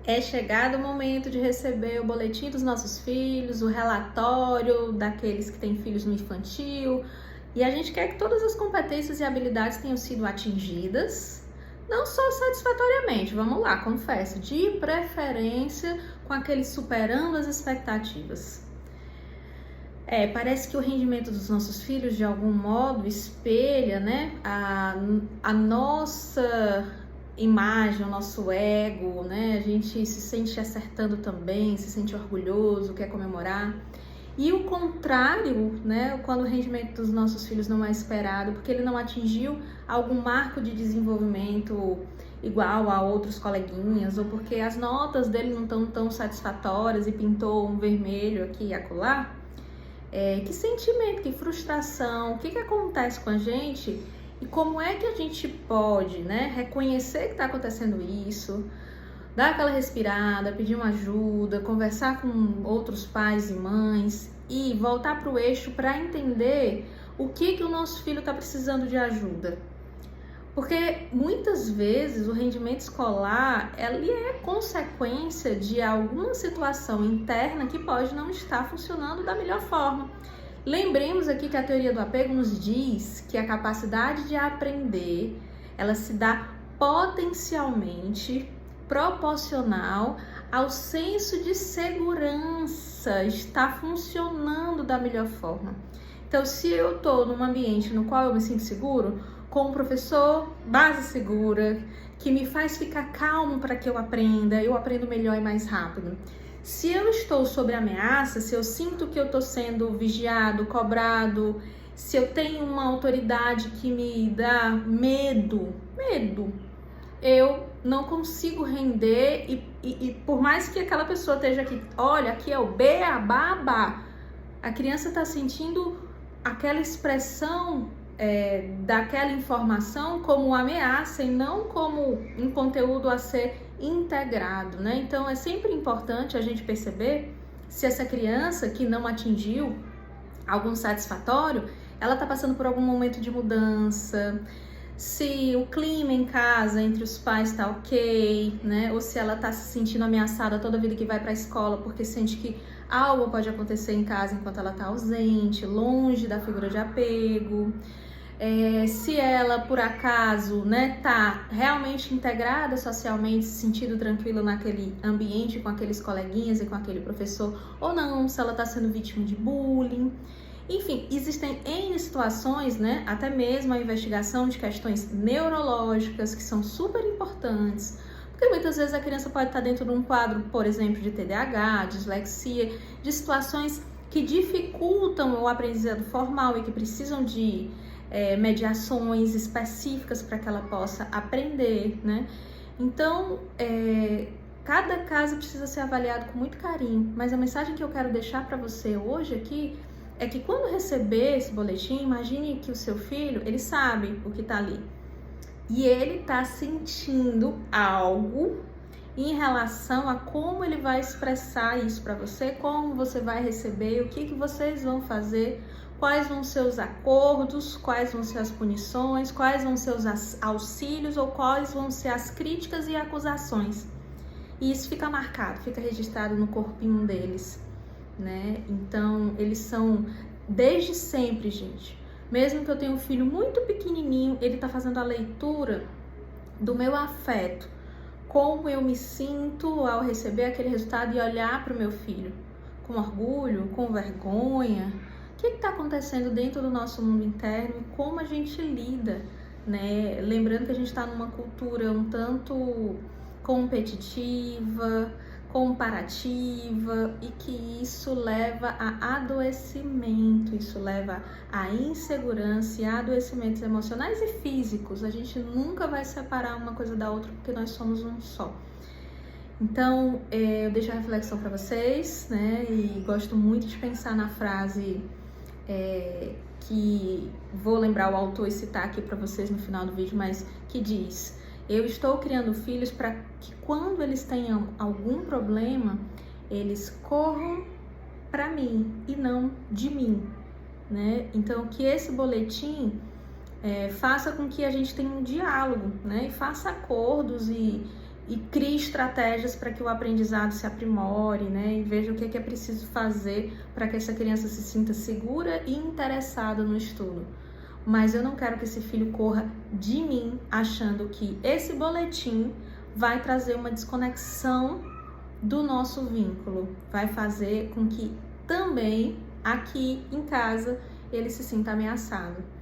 É chegado o momento de receber o boletim dos nossos filhos, o relatório daqueles que têm filhos no infantil, e a gente quer que todas as competências e habilidades tenham sido atingidas, não só satisfatoriamente, vamos lá, confesso, de preferência com aqueles superando as expectativas. Parece que o rendimento dos nossos filhos, de algum modo, espelha, né, a nossa imagem, o nosso ego, né? A gente se sente acertando também, se sente orgulhoso, quer comemorar. E o contrário, né, quando o rendimento dos nossos filhos não é esperado, porque ele não atingiu algum marco de desenvolvimento igual a outros coleguinhas, ou porque as notas dele não estão tão satisfatórias e pintou um vermelho aqui e acolá. Que sentimento, que frustração, o que acontece com a gente e como é que a gente pode, né, reconhecer que está acontecendo isso, dar aquela respirada, pedir uma ajuda, conversar com outros pais e mães e voltar para o eixo para entender o que o nosso filho está precisando de ajuda. Porque muitas vezes o rendimento escolar ele é consequência de alguma situação interna que pode não estar funcionando da melhor forma. Lembremos aqui que a teoria do apego nos diz que a capacidade de aprender ela se dá potencialmente proporcional ao senso de segurança, está funcionando da melhor forma. Então, se eu estou num ambiente no qual eu me sinto seguro, com um professor base segura, que me faz ficar calmo para que eu aprendo melhor e mais rápido. Se eu estou sob ameaça, se eu sinto que eu estou sendo vigiado, cobrado, se eu tenho uma autoridade que me dá medo, eu não consigo render e por mais que aquela pessoa esteja aqui, olha, aqui é o beabá, a criança está sentindo aquela expressão daquela informação como ameaça e não como um conteúdo a ser integrado, né? Então é sempre importante a gente perceber se essa criança que não atingiu algum satisfatório, ela está passando por algum momento de mudança, se o clima em casa entre os pais está ok, né? Ou se ela está se sentindo ameaçada toda vida que vai para a escola porque sente que algo pode acontecer em casa enquanto ela está ausente, longe da figura de apego. Se ela, por acaso, né, tá realmente integrada socialmente, se sentindo tranquila naquele ambiente com aqueles coleguinhas e com aquele professor, ou não, se ela tá sendo vítima de bullying. Enfim, existem N situações, né, até mesmo a investigação de questões neurológicas que são super importantes, porque muitas vezes a criança pode estar dentro de um quadro, por exemplo, de TDAH, dislexia, de situações que dificultam o aprendizado formal e que precisam de mediações específicas para que ela possa aprender, né? Então, cada caso precisa ser avaliado com muito carinho, mas a mensagem que eu quero deixar para você hoje aqui é que quando receber esse boletim, imagine que o seu filho, ele sabe o que está ali e ele está sentindo algo em relação a como ele vai expressar isso para você, como você vai receber, o que vocês vão fazer, quais vão ser os acordos, quais vão ser as punições, quais vão ser os auxílios ou quais vão ser as críticas e acusações. E isso fica marcado, fica registrado no corpinho deles, né? Então, eles são, desde sempre, gente, mesmo que eu tenha um filho muito pequenininho, ele tá fazendo a leitura do meu afeto, como eu me sinto ao receber aquele resultado e olhar para o meu filho com orgulho, com vergonha. O que está acontecendo dentro do nosso mundo interno e como a gente lida, né? Lembrando que a gente está numa cultura um tanto competitiva, comparativa e que isso leva a adoecimento, isso leva a insegurança e a adoecimentos emocionais e físicos. A gente nunca vai separar uma coisa da outra porque nós somos um só. Então, eu deixo a reflexão para vocês, né? E gosto muito de pensar na frase que vou lembrar o autor e citar aqui para vocês no final do vídeo, mas que diz: eu estou criando filhos para que quando eles tenham algum problema, eles corram para mim e não de mim, né? Então, que esse boletim faça com que a gente tenha um diálogo, né? E faça acordos e e crie estratégias para que o aprendizado se aprimore, né? E veja o que é preciso fazer para que essa criança se sinta segura e interessada no estudo. Mas eu não quero que esse filho corra de mim achando que esse boletim vai trazer uma desconexão do nosso vínculo, vai fazer com que também aqui em casa ele se sinta ameaçado.